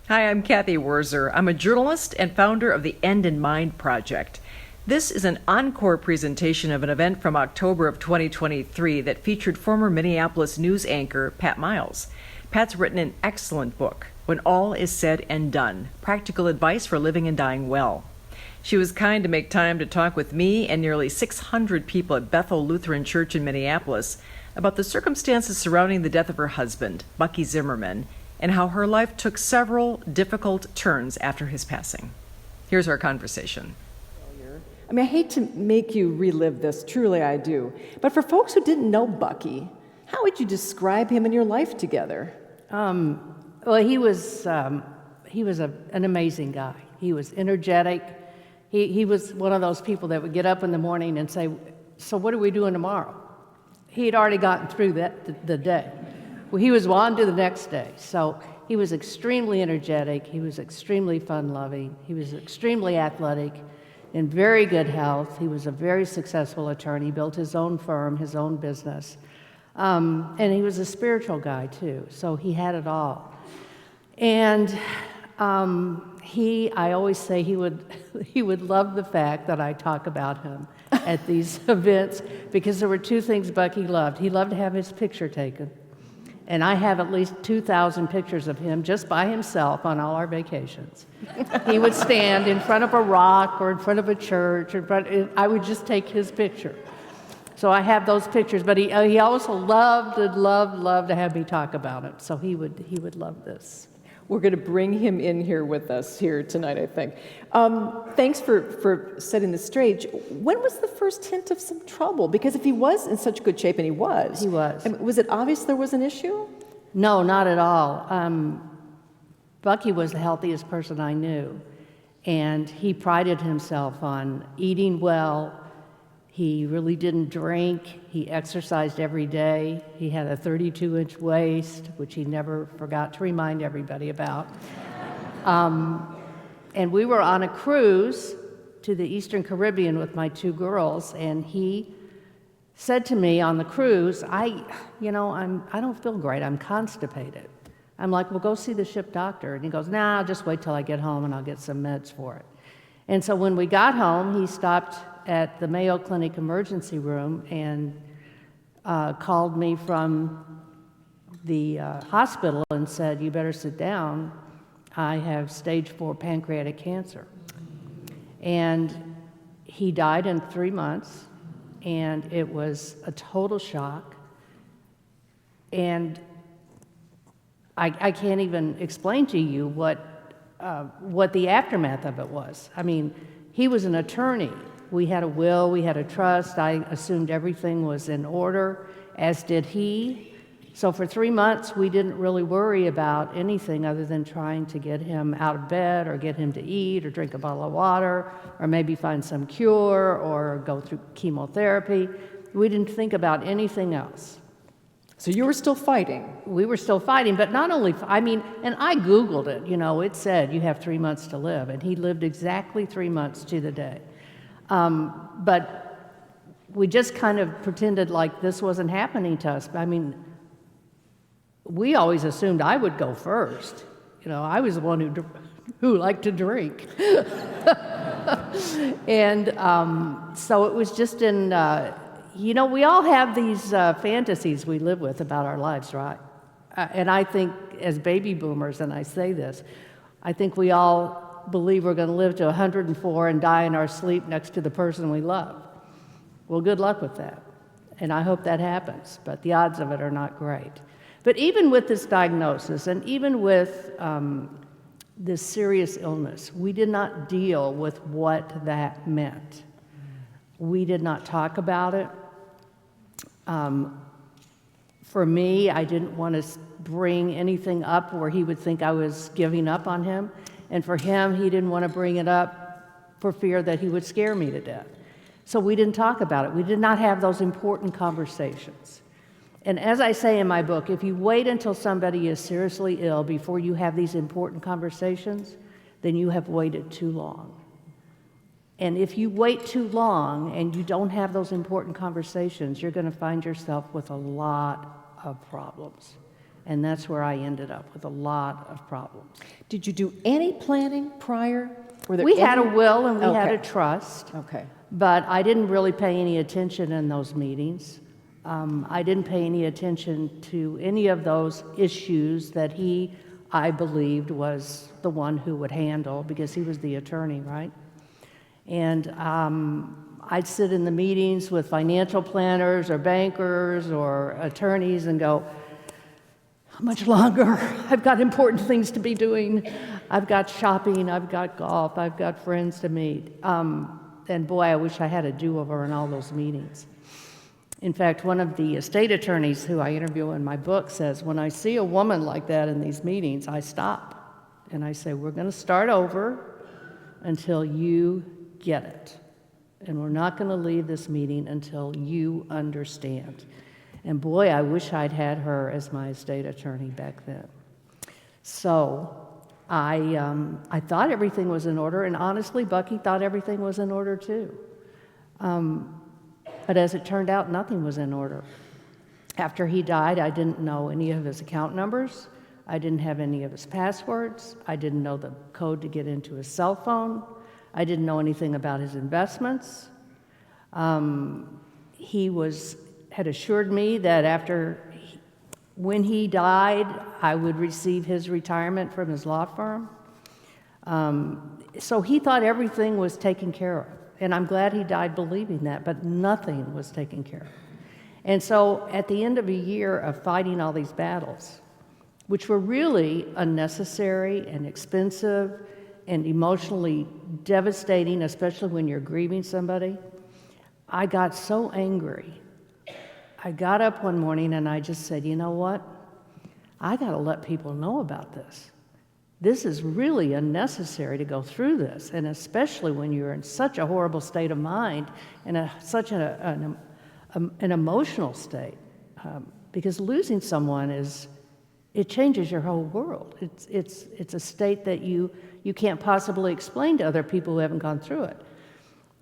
Hi, I'm Cathy Wurzer. I'm a journalist and founder of the End in Mind Project. This is an encore presentation of an event from October of 2023 that featured former Minneapolis news anchor Pat Miles. Pat's written an excellent book, When All Is Said and Done, Practical Advice for Living and Dying Well. She was kind to make time to talk with me and nearly 600 people at Bethel Lutheran Church in Minneapolis about the circumstances surrounding the death of her husband, Bucky Zimmerman, and how her life took several difficult turns after his passing. Here's our conversation. I mean, I hate to make you relive this, truly I do. But for folks who didn't know Bucky, how would you describe him and your life together? Well, he was an amazing guy. He was energetic. He was one of those people that would get up in the morning and say, "So what are we doing tomorrow?" He'd already gotten through the day. Well, he was on to the next day. So he was extremely energetic. He was extremely fun-loving. He was extremely athletic, in very good health. He was a very successful attorney, built his own firm, his own business. And he was a spiritual guy, too. So he had it all. And I always say he would love the fact that I talk about him at these events, because there were two things Bucky loved. He loved to have his picture taken. And I have at least 2,000 pictures of him just by himself on all our vacations. He would stand in front of a rock or in front of a church, I would just take his picture. So I have those pictures, but he also loved to have me talk about him. So he would love this. We're going to bring him in here with us here tonight, I think. Thanks for setting the stage. When was the first hint of some trouble? Because if he was in such good shape, and he was. He was. I mean, was it obvious there was an issue? No, not at all. Bucky was the healthiest person I knew, and he prided himself on eating well. He really didn't drink. He exercised every day. He had a 32-inch waist, which he never forgot to remind everybody about. And we were on a cruise to the Eastern Caribbean with my two girls, and he said to me on the cruise, I don't feel great. I'm constipated. I'm like, well, go see the ship doctor. And he goes, nah, I'll just wait till I get home and I'll get some meds for it. And so when we got home, he stopped at the Mayo Clinic emergency room and called me from the hospital and said, you better sit down. I have stage 4 pancreatic cancer. And he died in 3 months, and it was a total shock. And I can't even explain to you what the aftermath of it was. I mean, he was an attorney. We had a will, we had a trust. I assumed everything was in order, as did he. So for 3 months, we didn't really worry about anything other than trying to get him out of bed or get him to eat or drink a bottle of water or maybe find some cure or go through chemotherapy. We didn't think about anything else. So you were still fighting? We were still fighting, but not only, and I Googled it, it said you have 3 months to live, and he lived exactly 3 months to the day. But we just kind of pretended like this wasn't happening to us. I mean, we always assumed I would go first. I was the one who liked to drink. And so it was just we all have these fantasies we live with about our lives, right? And I think as baby boomers, and I say this, I think we all believe we're going to live to 104 and die in our sleep next to the person we love. Well, good luck with that. And I hope that happens, but the odds of it are not great. But even with this diagnosis, and even with this serious illness, we did not deal with what that meant. We did not talk about it. For me, I didn't want to bring anything up where he would think I was giving up on him. And for him, he didn't want to bring it up for fear that he would scare me to death. So we didn't talk about it. We did not have those important conversations. And as I say in my book, if you wait until somebody is seriously ill before you have these important conversations, then you have waited too long. And if you wait too long and you don't have those important conversations, you're going to find yourself with a lot of problems. And that's where I ended up with a lot of problems. Did you do any planning prior? Were there We had a any- will and we had Okay. a trust, Okay. but I didn't really pay any attention in those meetings. I didn't pay any attention to any of those issues that I believed, was the one who would handle, because he was the attorney, right? And I'd sit in the meetings with financial planners or bankers or attorneys and go, how much longer? I've got important things to be doing. I've got shopping, I've got golf, I've got friends to meet. And boy, I wish I had a do-over in all those meetings. In fact, one of the estate attorneys who I interview in my book says, when I see a woman like that in these meetings, I stop. And I say, we're going to start over until you get it. And we're not going to leave this meeting until you understand. And boy, I wish I'd had her as my estate attorney back then. So I thought everything was in order, and honestly, Bucky thought everything was in order too. But as it turned out, nothing was in order. After he died, I didn't know any of his account numbers. I didn't have any of his passwords. I didn't know the code to get into his cell phone. I didn't know anything about his investments. He had assured me that when he died, I would receive his retirement from his law firm. So he thought everything was taken care of. And I'm glad he died believing that, but nothing was taken care of. And so at the end of a year of fighting all these battles, which were really unnecessary and expensive and emotionally devastating, especially when you're grieving somebody, I got so angry. I got up one morning and I just said, you know what? I got to let people know about this. This is really unnecessary to go through this, and especially when you're in such a horrible state of mind and such an emotional state, because losing someone it changes your whole world. It's a state that you can't possibly explain to other people who haven't gone through it,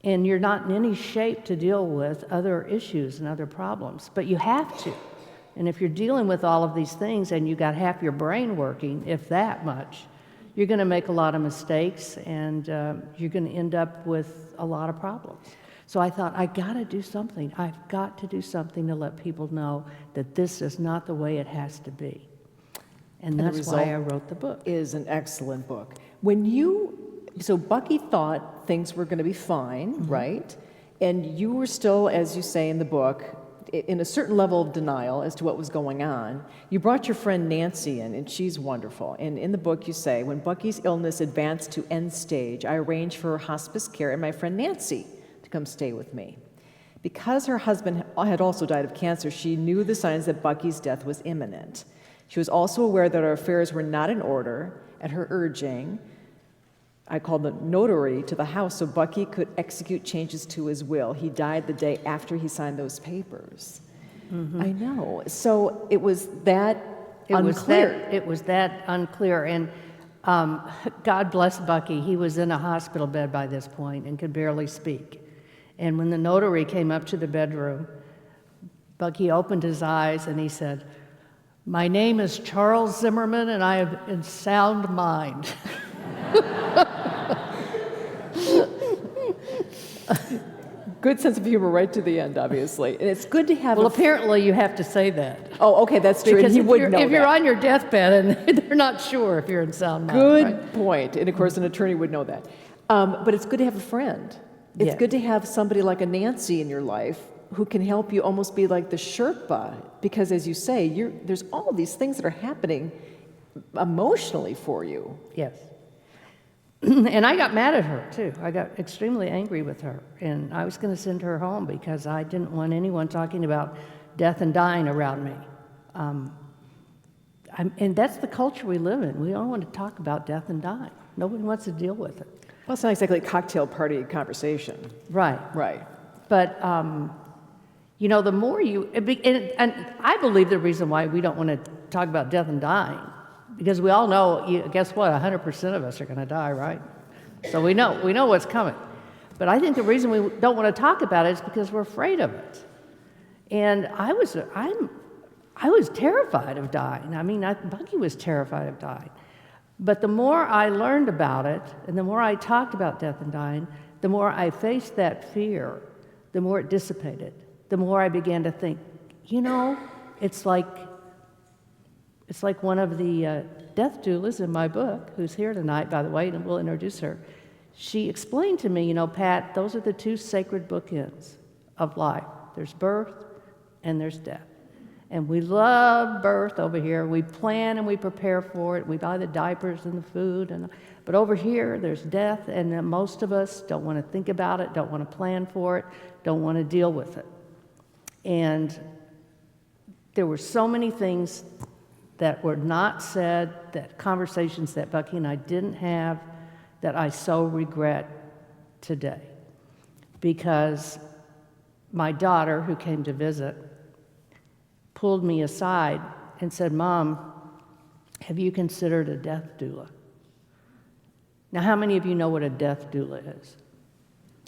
and you're not in any shape to deal with other issues and other problems, but you have to. And if you're dealing with all of these things and you got half your brain working, if that much, you're going to make a lot of mistakes, and you're going to end up with a lot of problems. So I thought, I got to do something. I've got to do something to let people know that this is not the way it has to be. And that's why I wrote the book. Is an excellent book. So Bucky thought things were going to be fine, right? And you were still, as you say in the book, in a certain level of denial as to what was going on. You brought your friend Nancy in, and she's wonderful. And in the book you say, when Bucky's illness advanced to end stage, I arranged for hospice care and my friend Nancy to come stay with me. Because her husband had also died of cancer, she knew the signs that Bucky's death was imminent. She was also aware that our affairs were not in order. At her urging, I called the notary to the house so Bucky could execute changes to his will. He died the day after he signed those papers. Mm-hmm. I know. So it was that unclear. It was that unclear. And God bless Bucky. He was in a hospital bed by this point and could barely speak. And when the notary came up to the bedroom, Bucky opened his eyes and he said, "My name is Charles Zimmerman and I am in sound mind." Good sense of humor right to the end, obviously. And it's good to have Well, apparently you have to say that. Oh, okay, that's true. Because and he would know if you're that. on your deathbed and they're not sure if you're in sound mind. Good right? point. And of course, an attorney would know that. But it's good to have a friend. It's good to have somebody like a Nancy in your life who can help you almost be like the Sherpa. Because as you say, there's all these things that are happening emotionally for you. Yes. And I got mad at her, too. I got extremely angry with her. And I was going to send her home because I didn't want anyone talking about death and dying around me. And that's the culture we live in. We don't want to talk about death and dying. Nobody wants to deal with it. Well, it's not exactly a cocktail party conversation. Right. Right. But, the more and I believe the reason why we don't want to talk about death and dying, because we all know, guess what, 100% of us are going to die, right? So we know what's coming. But I think the reason we don't want to talk about it is because we're afraid of it. And I was terrified of dying. I mean, Bucky was terrified of dying. But the more I learned about it, and the more I talked about death and dying, the more I faced that fear, the more it dissipated. The more I began to think, it's like one of the death doulas in my book, who's here tonight, by the way, and we'll introduce her. She explained to me, Pat, those are the two sacred bookends of life. There's birth and there's death. And we love birth over here. We plan and we prepare for it. We buy the diapers and the food. But over here, there's death, and most of us don't want to think about it, don't want to plan for it, don't want to deal with it. And there were so many things that were not said, that conversations that Bucky and I didn't have, that I so regret today. Because my daughter, who came to visit, pulled me aside and said, Mom, have you considered a death doula? Now, how many of you know what a death doula is?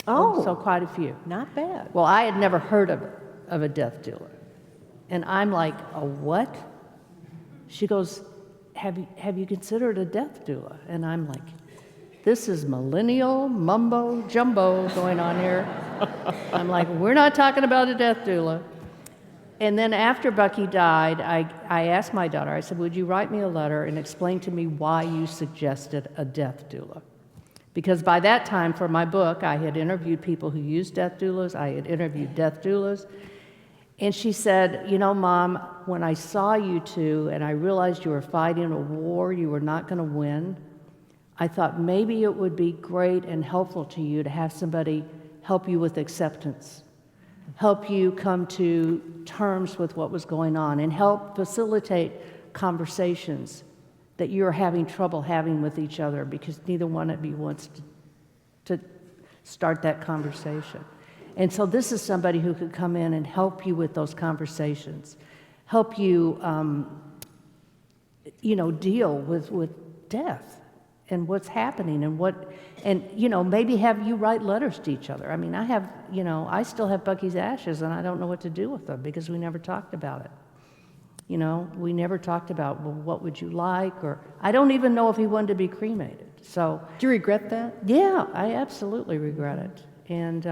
Oh, So quite a few. not bad. Well, I had never heard of a death doula. And I'm like, a what? She goes, have you considered a death doula? And I'm like, this is millennial mumbo jumbo going on here. I'm like, we're not talking about a death doula. And then after Bucky died, I asked my daughter, I said, would you write me a letter and explain to me why you suggested a death doula? Because by that time, for my book, I had interviewed people who used death doulas. I had interviewed death doulas. And she said, Mom, when I saw you two and I realized you were fighting a war you were not going to win, I thought maybe it would be great and helpful to you to have somebody help you with acceptance, help you come to terms with what was going on, and help facilitate conversations that you're having trouble having with each other because neither one of you wants to start that conversation. And so this is somebody who could come in and help you with those conversations, help you, deal with death and what's happening and maybe have you write letters to each other. I mean, I still have Bucky's ashes and I don't know what to do with them because we never talked about it. We never talked about, well, what would you like? Or I don't even know if he wanted to be cremated. So, Do you regret that? yeah, I absolutely regret it. And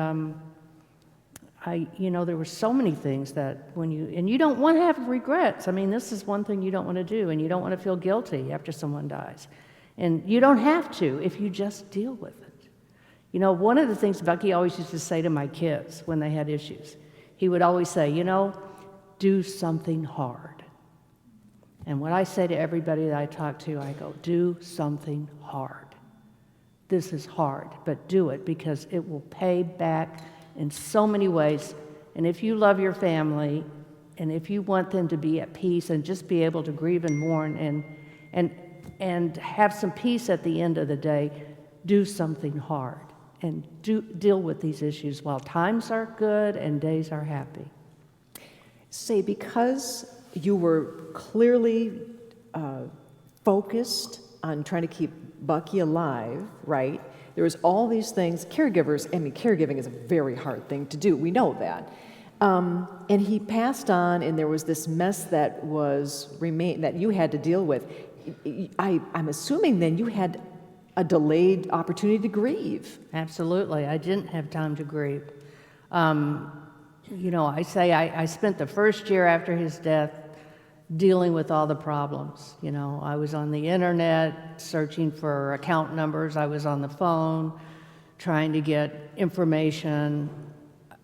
there were so many things that you don't want to have regrets. I mean, this is one thing you don't want to do, and you don't want to feel guilty after someone dies. And you don't have to if you just deal with it. One of the things Bucky always used to say to my kids when they had issues, he would always say, do something hard. And what I say to everybody that I talk to, I go, do something hard. This is hard, but do it because it will pay back in so many ways. And if you love your family, and if you want them to be at peace and just be able to grieve and mourn and have some peace at the end of the day, do something hard and deal with these issues while times are good and days are happy. Say, because you were clearly focused on trying to keep Bucky alive, right? There was all these things. Caregiving is a very hard thing to do. We know that. And he passed on, and there was this mess that you had to deal with. I'm assuming then you had a delayed opportunity to grieve. Absolutely. I didn't have time to grieve. I spent the first year after his death dealing with all the problems. I was on the internet searching for account numbers. I was on the phone trying to get information.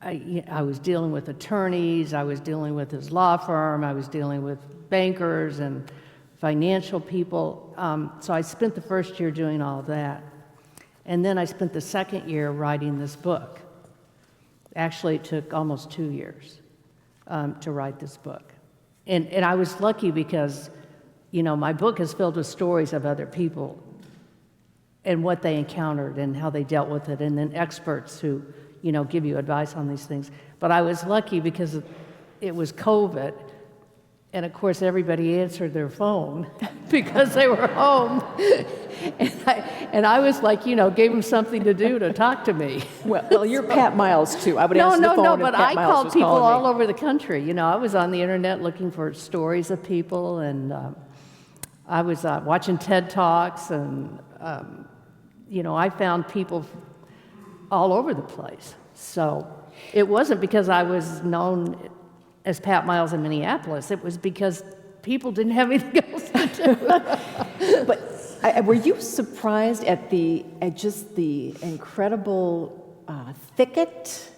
I was dealing with attorneys. I was dealing with his law firm. I was dealing with bankers and financial people. So I spent the first year doing all of that. And then I spent the second year writing this book. Actually, it took almost 2 years to write this book. And I was lucky because, my book is filled with stories of other people and what they encountered and how they dealt with it, and then experts who, give you advice on these things. But I was lucky because it was COVID, And of course, everybody answered their phone because they were home. And I was like, gave them something to do to talk to me. Well, you're Pat Miles, too. I would answer the phone No, if but Pat I Miles called was people calling all me. over the country. I was on the internet looking for stories of people, and I was watching TED Talks, and, I found people all over the place. So it wasn't because I was known as Pat Miles in Minneapolis. It was because people didn't have anything else to do. But were you surprised at just the incredible thicket?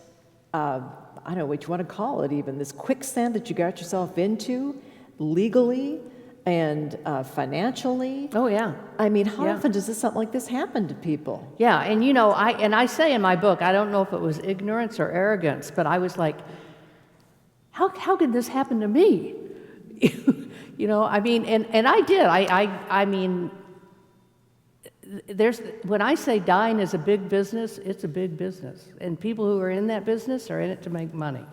I don't know what you want to call it, even this quicksand that you got yourself into, legally and financially. Oh yeah. I mean, how Yeah. often does something like this happen to people? Yeah, and I say in my book, I don't know if it was ignorance or arrogance, but I was like, how could this happen to me? And I did. I mean, when I say dying is a big business, it's a big business. And people who are in that business are in it to make money.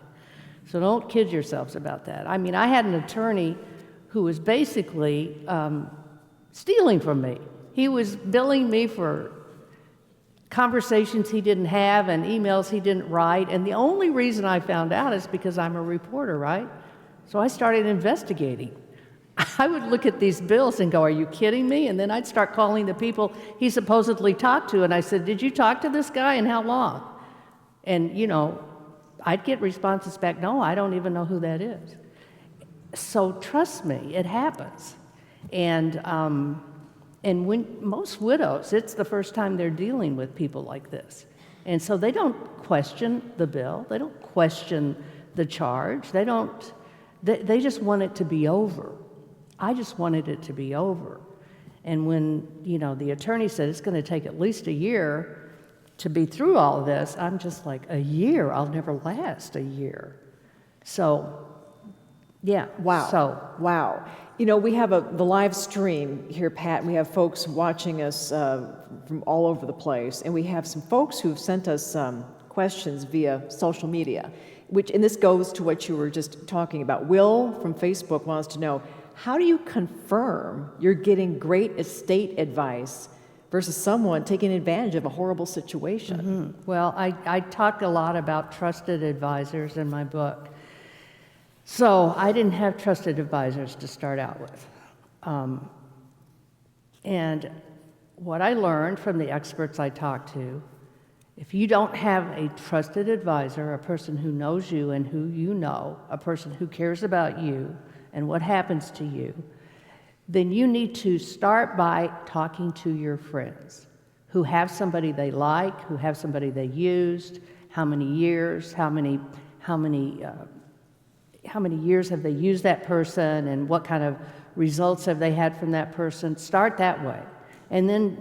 So don't kid yourselves about that. I mean, I had an attorney who was basically stealing from me. He was billing me for conversations he didn't have and emails he didn't write. And the only reason I found out is because I'm a reporter, right? So I started investigating. I would look at these bills and go, are you kidding me? And then I'd start calling the people he supposedly talked to. And I said, did you talk to this guy and how long? And, I'd get responses back, no, I don't even know who that is. So trust me, it happens. And when most widows, it's the first time they're dealing with people like this. And so they don't question the bill. They don't question the charge. They just want it to be over. I just wanted it to be over. And when, the attorney said it's going to take at least a year to be through all of this, I'm just like, a year? I'll never last a year. So, yeah. Wow. Wow. We have the live stream here, Pat, and we have folks watching us from all over the place, and we have some folks who've sent us questions via social media, and this goes to what you were just talking about. Will from Facebook wants to know, how do you confirm you're getting great estate advice versus someone taking advantage of a horrible situation? Mm-hmm. Well, I talk a lot about trusted advisors in my book. So I didn't have trusted advisors to start out with. And what I learned from the experts I talked to, if you don't have a trusted advisor, a person who knows you and who you know, a person who cares about you and what happens to you, then you need to start by talking to your friends who have somebody they like, who have somebody they used, how many years, how many years have they used that person, and what kind of results have they had from that person. Start that way. And then,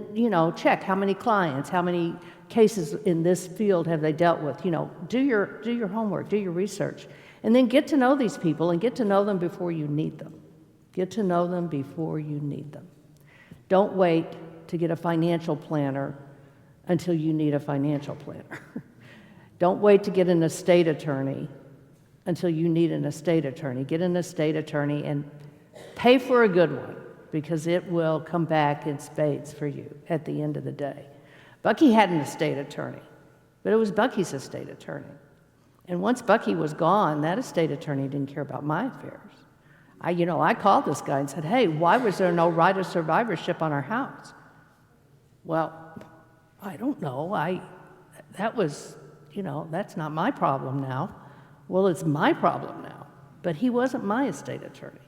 check how many clients, how many cases in this field have they dealt with. Do your homework, do your research. And then get to know these people and get to know them before you need them. Get to know them before you need them. Don't wait to get a financial planner until you need a financial planner. Don't wait to get an estate attorney until you need an estate attorney. Get an estate attorney and pay for a good one, because it will come back in spades for you at the end of the day. Bucky had an estate attorney, but it was Bucky's estate attorney. And once Bucky was gone, that estate attorney didn't care about my affairs. I called this guy and said, hey, why was there no right of survivorship on our house? Well, I don't know. That's not my problem now. Well, it's my problem now. But he wasn't my estate attorney.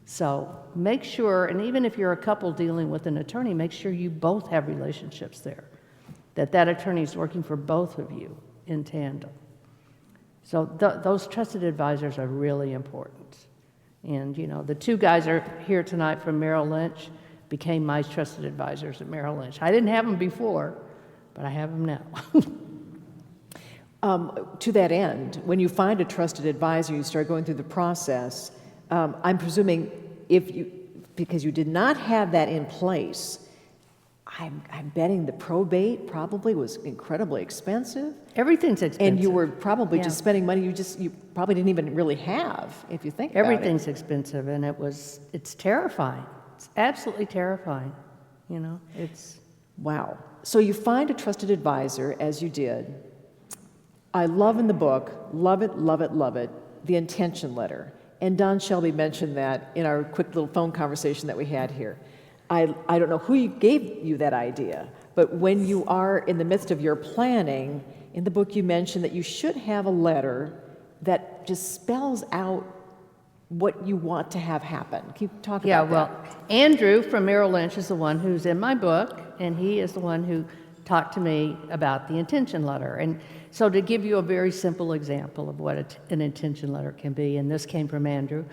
So make sure, and even if you're a couple dealing with an attorney, make sure you both have relationships there, that attorney is working for both of you in tandem. So those trusted advisors are really important. And, the two guys are here tonight from Merrill Lynch became my trusted advisors at Merrill Lynch. I didn't have them before, but I have them now. To that end, when you find a trusted advisor, you start going through the process. I'm presuming because you did not have that in place, I'm betting the probate probably was incredibly expensive. Everything's expensive. And you were probably Yeah. just spending money you probably didn't even really have, if you think about it. Everything's expensive, and it's terrifying. It's absolutely terrifying. You know, it's... Wow. So you find a trusted advisor, as you did. I love in the book, love it, love it, love it, the intention letter. And Don Shelby mentioned that in our quick little phone conversation that we had here. I don't know who gave you that idea, but when you are in the midst of your planning, in the book you mentioned that you should have a letter that just spells out what you want to have happen. Can you talk about that? Well, Andrew from Merrill Lynch is the one who's in my book, and he is the one who talked to me about the intention letter. And so to give you a very simple example of what an intention letter can be, and this came from Andrew,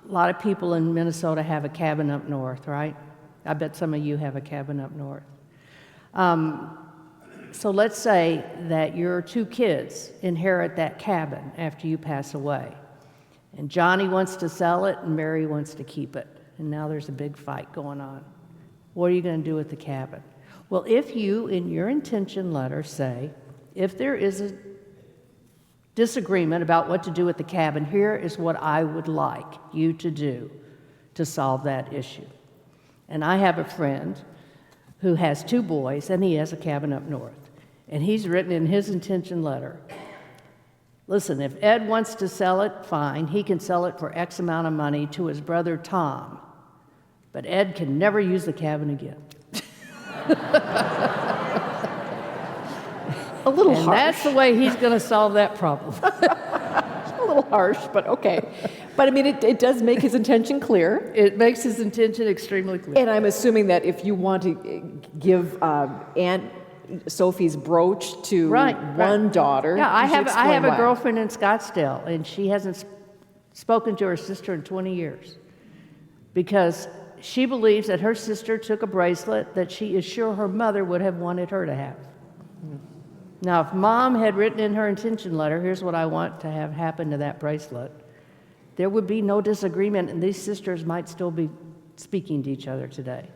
a lot of people in Minnesota have a cabin up north, right? I bet some of you have a cabin up north. So let's say that your 2 kids inherit that cabin after you pass away. And Johnny wants to sell it and Mary wants to keep it. And now there's a big fight going on. What are you going to do with the cabin? Well, if you, in your intention letter, say, if there is a disagreement about what to do with the cabin, here is what I would like you to do to solve that issue. And I have a friend who has 2 boys, and he has a cabin up north. And he's written in his intention letter, listen, if Ed wants to sell it, fine. He can sell it for X amount of money to his brother Tom. But Ed can never use the cabin again. A little And harsh. that's the way he's going to solve that problem. A little harsh, but okay. But I mean, it does make his intention clear. It makes his intention extremely clear. And I'm assuming that if you want to give Aunt Sophie's brooch to one daughter, Yeah, I you should have explain a why. girlfriend in Scottsdale, and she hasn't spoken to her sister in 20 years because she believes that her sister took a bracelet that she is sure her mother would have wanted her to have. Now, if Mom had written in her intention letter, here's what I want to have happen to that bracelet, there would be no disagreement, and these sisters might still be speaking to each other today.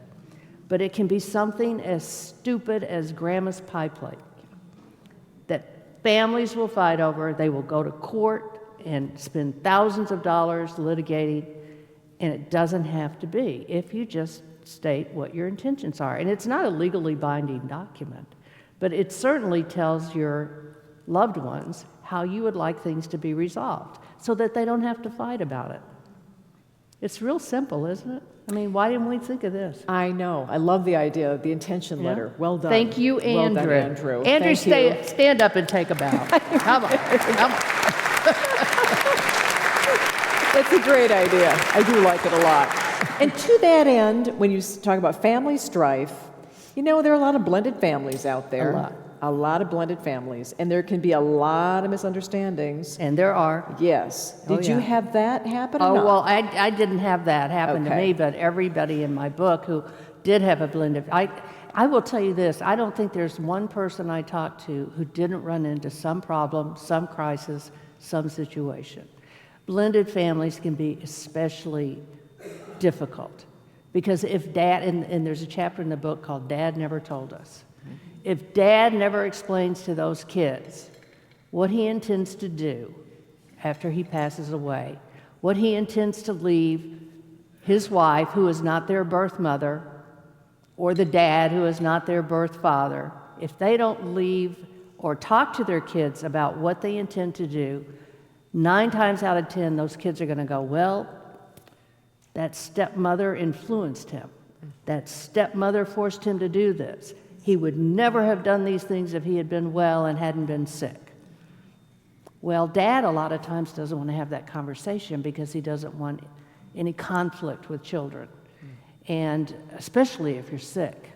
But it can be something as stupid as Grandma's pie plate that families will fight over. They will go to court and spend thousands of dollars litigating, and it doesn't have to be if you just state what your intentions are. And it's not a legally binding document, but it certainly tells your loved ones how you would like things to be resolved so that they don't have to fight about it. It's real simple, isn't it? I mean, why didn't we think of this? I know. I love the idea of the intention letter. Well done. Thank you, Andrew. Well done, Andrew. Andrew, Thank you. stand up and take a bow. Come on. Come on. That's a great idea. I do like it a lot. And to that end, when you talk about family strife, you know, there are a lot of blended families out there. A lot of blended families. And there can be a lot of misunderstandings. And there are. Yes. Oh, Did you yeah. have that happen or Oh, not? well, I didn't have that happen to Okay. me, but everybody in my book who did have a blended, I will tell you this, I don't think there's one person I talked to who didn't run into some problem, some crisis, some situation. Blended families can be especially difficult because if Dad, and there's a chapter in the book called Dad Never Told Us. If Dad never explains to those kids what he intends to do after he passes away, what he intends to leave his wife, who is not their birth mother, or the dad, who is not their birth father, if they don't leave or talk to their kids about what they intend to do, 9 times out of 10, those kids are going to go, well, that stepmother influenced him. That stepmother forced him to do this. He would never have done these things if he had been well and hadn't been sick. Well, Dad a lot of times doesn't want to have that conversation because he doesn't want any conflict with children. And especially if you're sick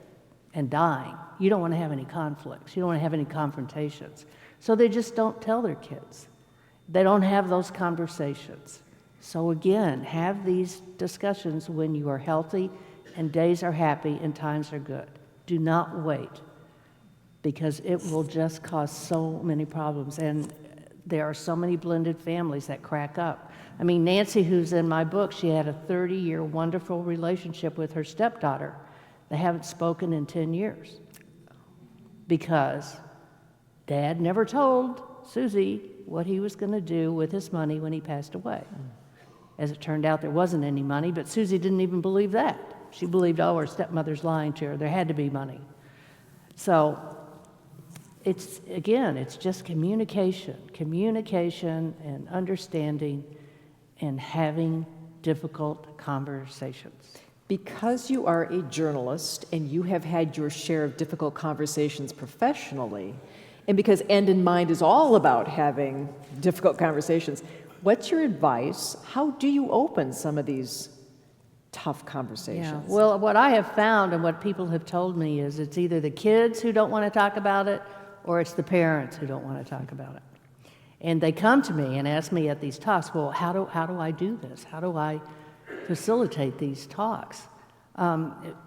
and dying, you don't want to have any conflicts. You don't want to have any confrontations. So they just don't tell their kids. They don't have those conversations. So again, have these discussions when you are healthy and days are happy and times are good. Do not wait, because it will just cause so many problems. And there are so many blended families that crack up. I mean, Nancy, who's in my book, she had a 30-year wonderful relationship with her stepdaughter They haven't spoken in 10 years because Dad never told Susie what he was going to do with his money when he passed away. As it turned out, there wasn't any money, but Susie didn't even believe that. She believed, oh, her stepmother's lying to her. There had to be money. So it's just communication and understanding and having difficult conversations. Because you are a journalist and you have had your share of difficult conversations professionally, and because End in Mind is all about having difficult conversations, what's your advice? How do you open some of these tough conversations? Yeah. Well, what I have found and what people have told me is it's either the kids who don't want to talk about it or it's the parents who don't want to talk about it. And they come to me and ask me at these talks, well, how do I do this? How do I facilitate these talks?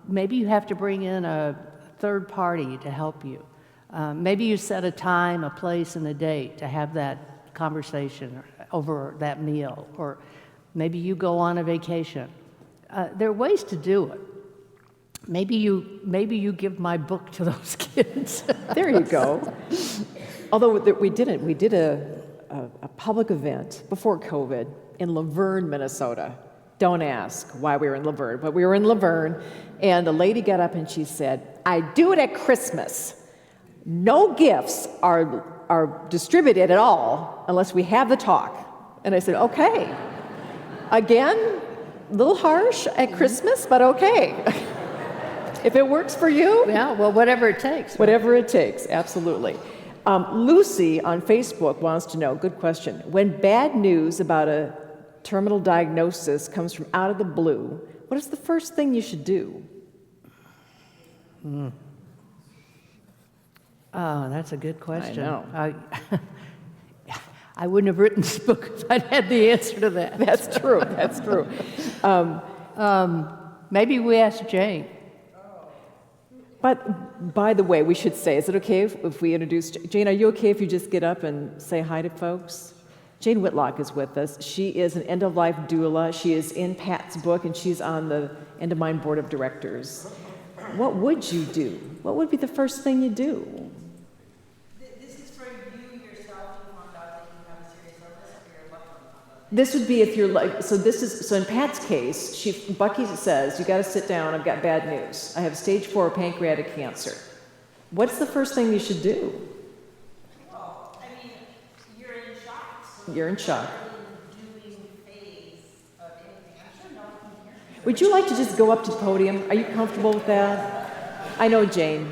Maybe you have to bring in a third party to help you. Maybe you set a time, a place, and a date to have that conversation over that meal, or maybe you go on a vacation. There are ways to do it. Maybe you give my book to those kids. There you go. Although we did a public event before COVID in Laverne, Minnesota. Don't ask why we were in Laverne, but we were in Laverne, and the lady got up and she said, I do it at Christmas. No gifts are distributed at all unless we have the talk. And I said, okay. Again, a little harsh at Christmas, but okay. If it works for you. Yeah, well, whatever it takes. Right? Whatever it takes, absolutely. Lucy on Facebook wants to know, good question, when bad news about a terminal diagnosis comes from out of the blue, what is the first thing you should do? Oh, that's a good question. I know. I wouldn't have written this book if I'd had the answer to that. That's true, that's true. Maybe we ask Jane. But by the way, we should say, is it okay if we introduce Jane? Are you okay if you just get up and say hi to folks? Jane Whitlock is with us. She is an end-of-life doula. She is in Pat's book, and she's on the End of Mind Board of Directors. What would you do? What would be the first thing you do? This is for you yourself who found out that you have a serious illness, or your loved one found out. This would be if you're like, so in Pat's case, Bucky says, you got to sit down, I've got bad news. I have stage 4 pancreatic cancer. What's the first thing you should do? Well, I mean, you're in shock. So You're in shock. doing phase of anything. I'm sure no one can hear me. Would you like to just go up to the podium? Are you comfortable with that? I know, Jane.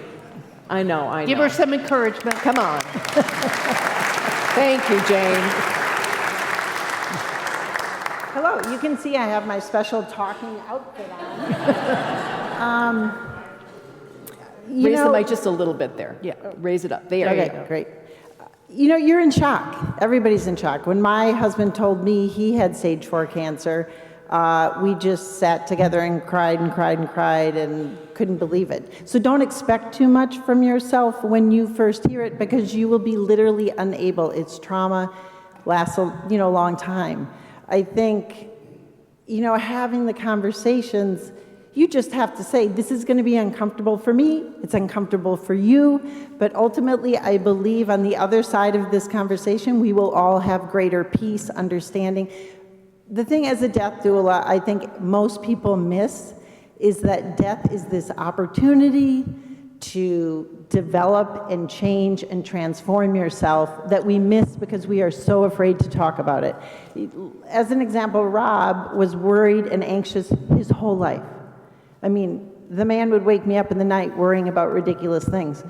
I know. Give her some encouragement. Come on. Thank you, Jane. Hello, you can see I have my special talking outfit on. Raise the mic just a little bit there. Yeah. Raise it up. There you Okay, go. great. You know, you're in shock. Everybody's in shock. When my husband told me he had stage 4 cancer, we just sat together and cried and cried and cried and couldn't believe it. So don't expect too much from yourself when you first hear it, because you will be literally unable. It's trauma, lasts a long time. I think, having the conversations, you just have to say, this is going to be uncomfortable for me, it's uncomfortable for you, but ultimately I believe on the other side of this conversation, we will all have greater peace, understanding. The thing as a death doula, I think most people miss is that death is this opportunity to develop and change and transform yourself that we miss because we are so afraid to talk about it. As an example, Rob was worried and anxious his whole life. I mean, the man would wake me up in the night worrying about ridiculous things.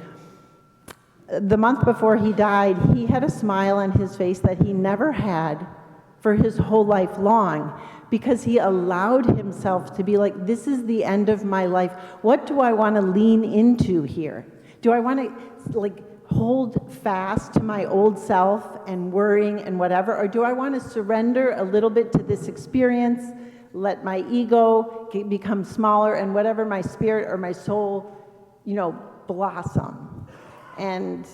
The month before he died, he had a smile on his face that he never had for his whole life long, because he allowed himself to be like, this is the end of my life. What do I want to lean into here? Do I want to hold fast to my old self and worrying and whatever, or do I want to surrender a little bit to this experience, let my ego become smaller, and whatever my spirit or my soul, blossom? And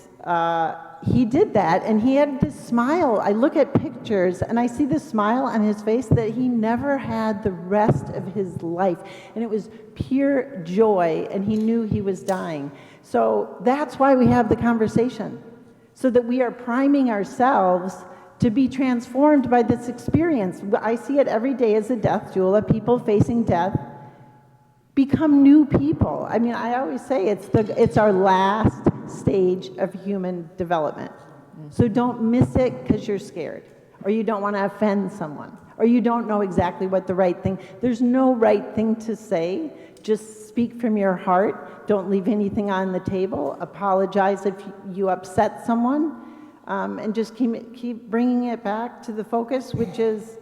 he did that, and he had this smile. I look at pictures, and I see this smile on his face that he never had the rest of his life. And it was pure joy, and he knew he was dying. So that's why we have the conversation, so that we are priming ourselves to be transformed by this experience. I see it every day as a death doula, people facing death become new people. I mean, I always say it's our last stage of human development. So don't miss it because you're scared, or you don't want to offend someone, or you don't know exactly what the right thing. There's no right thing to say. Just speak from your heart. Don't leave anything on the table. Apologize if you upset someone, and just keep bringing it back to the focus, which is,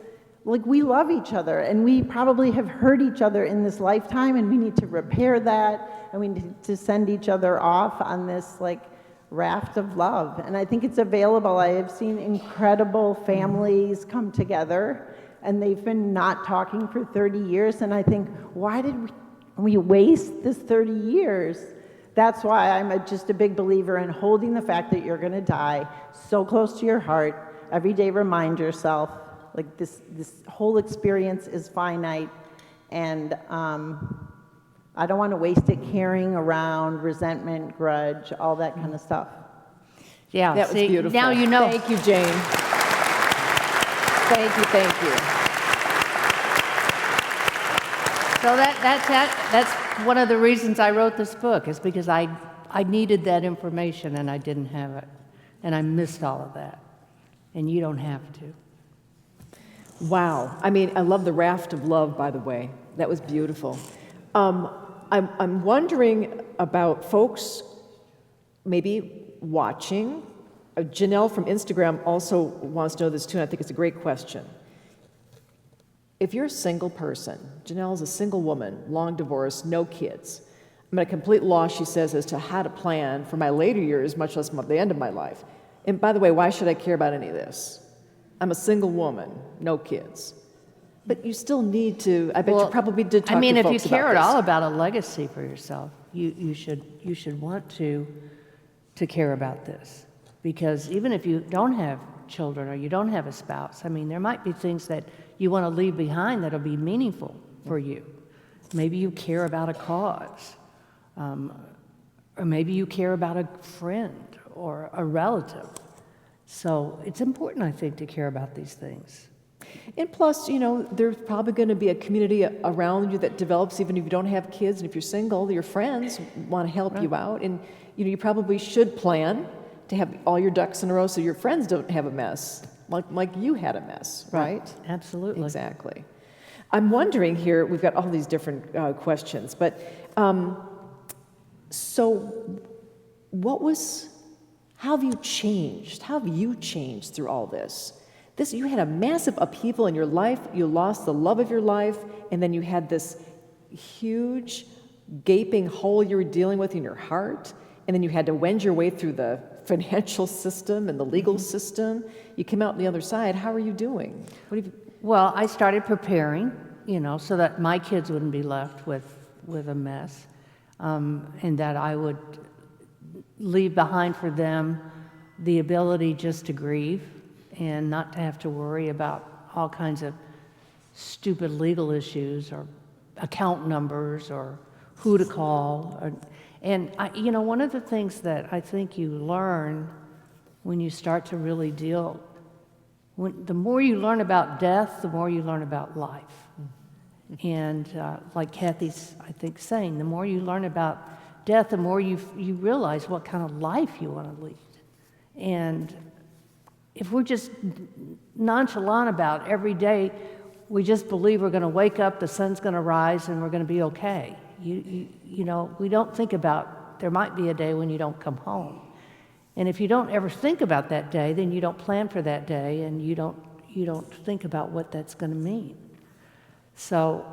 like, we love each other, and we probably have hurt each other in this lifetime, and we need to repair that, and we need to send each other off on this, like, raft of love. And I think it's available. I have seen incredible families come together, and they've been not talking for 30 years, and I think, why did we waste this 30 years? That's why I'm just a big believer in holding the fact that you're going to die so close to your heart. Every day remind yourself, like, this whole experience is finite, and I don't want to waste it carrying around resentment, grudge, all that kind of stuff. Yeah, That was beautiful. now you know. Thank you, Jane. Thank you, thank you. So that's one of the reasons I wrote this book, is because I needed that information and I didn't have it. And I missed all of that. And you don't have to. Wow. I mean, I love the raft of love, by the way. That was beautiful. I'm wondering about folks maybe watching. Janelle from Instagram also wants to know this too, and I think it's a great question. If you're a single person, Janelle is a single woman, long divorced, no kids. I'm at a complete loss, she says, as to how to plan for my later years, much less the end of my life. And by the way, why should I care about any of this? I'm a single woman, no kids. But you still need to, I bet you probably did talk to folks about this. I mean, if you care at all about a legacy for yourself, you should want to care about this. Because even if you don't have children or you don't have a spouse, I mean, there might be things that you want to leave behind that'll be meaningful for you. Maybe you care about a cause, or maybe you care about a friend or a relative. So it's important, I think, to care about these things. And plus, there's probably going to be a community around you that develops even if you don't have kids. And if you're single, your friends want to help you out. And, you probably should plan to have all your ducks in a row so your friends don't have a mess, like you had a mess, right? Absolutely. Exactly. I'm wondering here, we've got all these different questions, but so how have you changed? How have you changed through all this? You had a massive upheaval in your life, you lost the love of your life, and then you had this huge gaping hole you were dealing with in your heart, and then you had to wend your way through the financial system and the legal system. You came out on the other side. How are you doing? Well, I started preparing, so that my kids wouldn't be left with a mess, and that I would leave behind for them the ability just to grieve and not to have to worry about all kinds of stupid legal issues or account numbers or who to call. And one of the things that I think you learn when you start to really deal, the more you learn about death, the more you learn about life. And like Cathy's, I think, saying, the more you learn about death, the more you realize what kind of life you want to lead. And if we're just nonchalant about every day, we just believe we're going to wake up, the sun's going to rise, and we're going to be okay. We don't think about there might be a day when you don't come home. And if you don't ever think about that day, then you don't plan for that day, and you don't think about what that's going to mean. So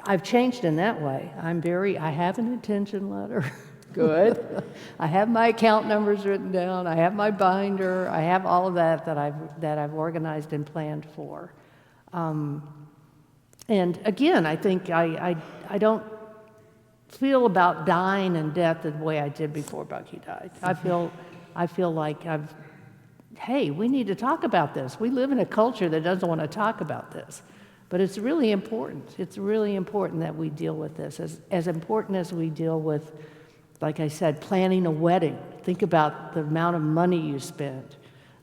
I've changed in that way. I have an intention letter. Good. I have my account numbers written down. I have my binder. I have all of that I've organized and planned for. And again, I think I don't feel about dying and death the way I did before Bucky died. I feel like hey, we need to talk about this. We live in a culture that doesn't want to talk about this. But it's really important. It's really important that we deal with this. As important as we deal with, like I said, planning a wedding. Think about the amount of money you spend,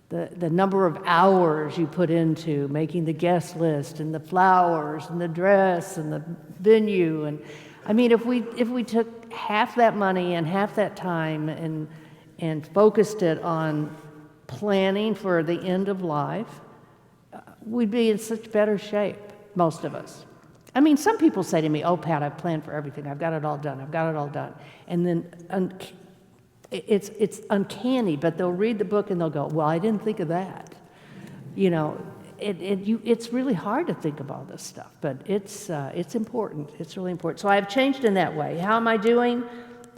the number of hours you put into making the guest list and the flowers and the dress and the venue. And I mean, if we took half that money and half that time and focused it on planning for the end of life, we'd be in such better shape. Most of us. I mean, some people say to me, "Oh, Pat, I've planned for everything. I've got it all done. I've got it all done." And then it's uncanny, but they'll read the book and they'll go, "Well, I didn't think of that." You know, it's really hard to think of all this stuff, but it's important. It's really important. So I've changed in that way. How am I doing?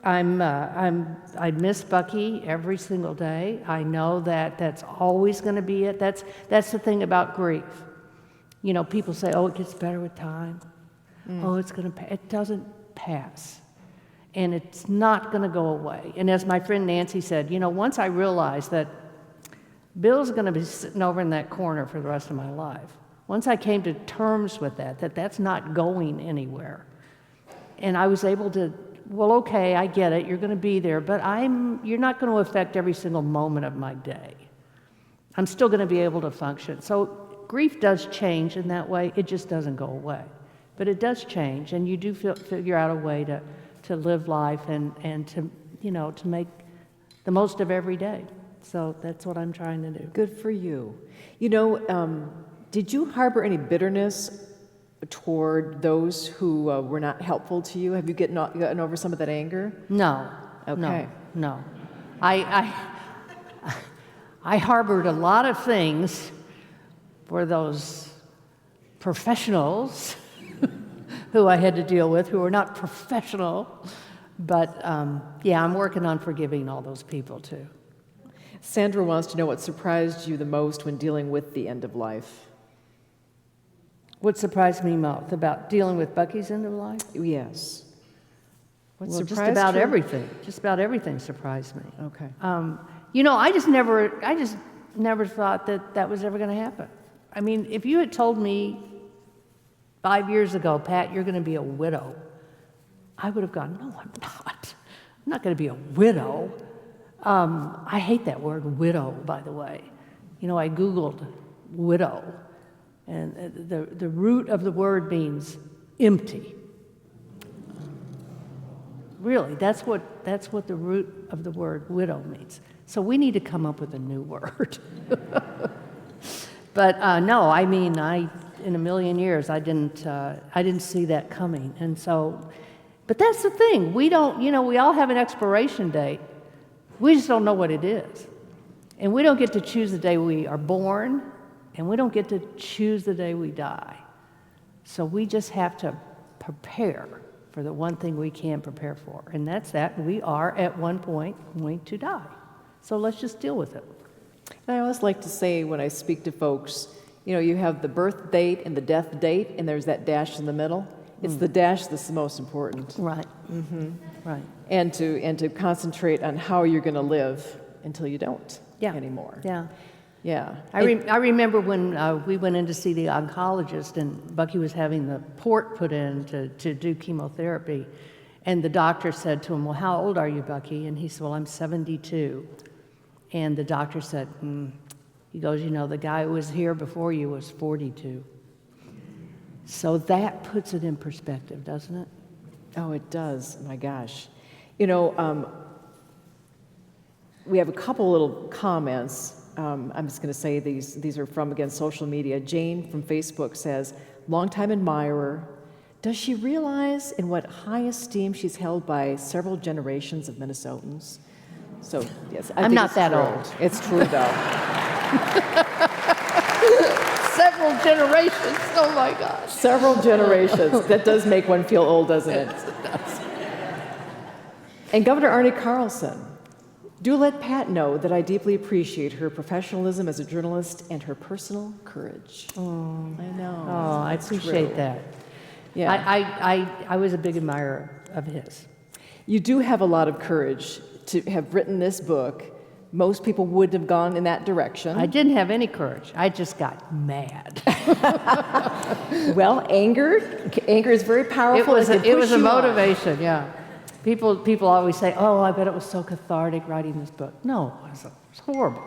I miss Bucky every single day. I know that that's always going to be it. That's the thing about grief. You know, people say, "Oh, it gets better with time." Oh, it's going to it doesn't pass. And it's not going to go away. And as my friend Nancy said, you know, once I realized that Bill's going to be sitting over in that corner for the rest of my life, once I came to terms with that's not going anywhere. And I was able to, well, okay, I get it, you're going to be there, but you're not going to affect every single moment of my day. I'm still going to be able to function. So grief does change in that way. It just doesn't go away. But it does change, and you do figure out a way to live life and to, you know, to make the most of every day. So that's what I'm trying to do. Good for you. You know, did you harbor any bitterness toward those who were not helpful to you? Have you gotten over some of that anger? No. Okay. No. I harbored a lot of things for those professionals who I had to deal with, who were not professional. But yeah, I'm working on forgiving all those people too. Sandra wants to know what surprised you the most when dealing with the end of life. What surprised me most about dealing with Bucky's end of life? Yes. What Well, just surprised about you? everything. Just about everything surprised me. Okay. You know, I just never thought that was ever going to happen. I mean, if you had told me 5 years ago, "Pat, you're going to be a widow," I would have gone, "No, I'm not. I'm not going to be a widow." I hate that word, widow, by the way. You know, I Googled widow, and the root of the word means empty. Really, that's what the root of the word widow means. So we need to come up with a new word. But no, I mean, in a million years, I didn't see that coming. And so, but that's the thing. We don't, you know, we all have an expiration date. We just don't know what it is. And we don't get to choose the day we are born, and we don't get to choose the day we die. So we just have to prepare for the one thing we can prepare for, and that's that we are at one point going to die. So let's just deal with it. And I always like to say when I speak to folks, you know, you have the birth date and the death date, and there's that dash in the middle. It's the dash that's the most important. Right. Right. And to concentrate on how you're going to live until you don't anymore. Yeah. Yeah. I remember when we went in to see the oncologist, and Bucky was having the port put in to do chemotherapy. And the doctor said to him, "Well, how old are you, Bucky?" And he said, "Well, I'm 72. And the doctor said, he goes, "You know, the guy who was here before you was 42. So that puts it in perspective, doesn't it? Oh, it does. My gosh. You know, we have a couple little comments. I'm just going to say these are from, again, social media. Jane from Facebook says, "Longtime admirer. Does she realize in what high esteem she's held by several generations of Minnesotans?" So, yes, I I'm think not it's that true. old. It's true, though. Several generations. Oh my gosh. Several generations. That does make one feel old, doesn't it? It does. And Governor Arnie Carlson, "Do let Pat know that I deeply appreciate her professionalism as a journalist and her personal courage." Oh, I know. Oh, I That's appreciate true. that. Yeah. I was a big admirer of his. You do have a lot of courage to have written this book. Most people wouldn't have gone in that direction. I didn't have any courage. I just got mad. Well, anger is very powerful. It was a motivation, yeah. People always say, oh, I bet it was so cathartic writing this book. No, it was horrible.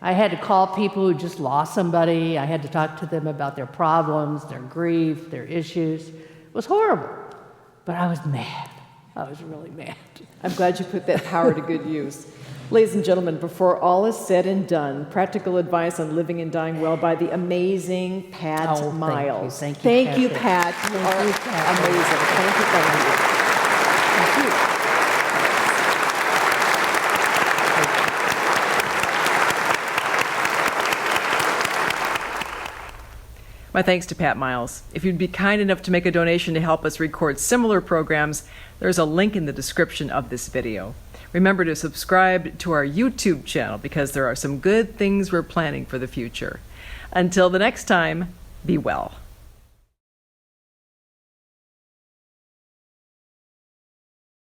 I had to call people who just lost somebody. I had to talk to them about their problems, their grief, their issues. It was horrible. But I was mad. I was really mad. I'm glad you put that power to good use. Ladies and gentlemen, before all is said and done, practical advice on living and dying well by the amazing Pat Miles. Thank you, Pat. You are amazing. Thank you. My thanks to Pat Miles. If you'd be kind enough to make a donation to help us record similar programs, there's a link in the description of this video. Remember to subscribe to our YouTube channel because there are some good things we're planning for the future. Until the next time, be well.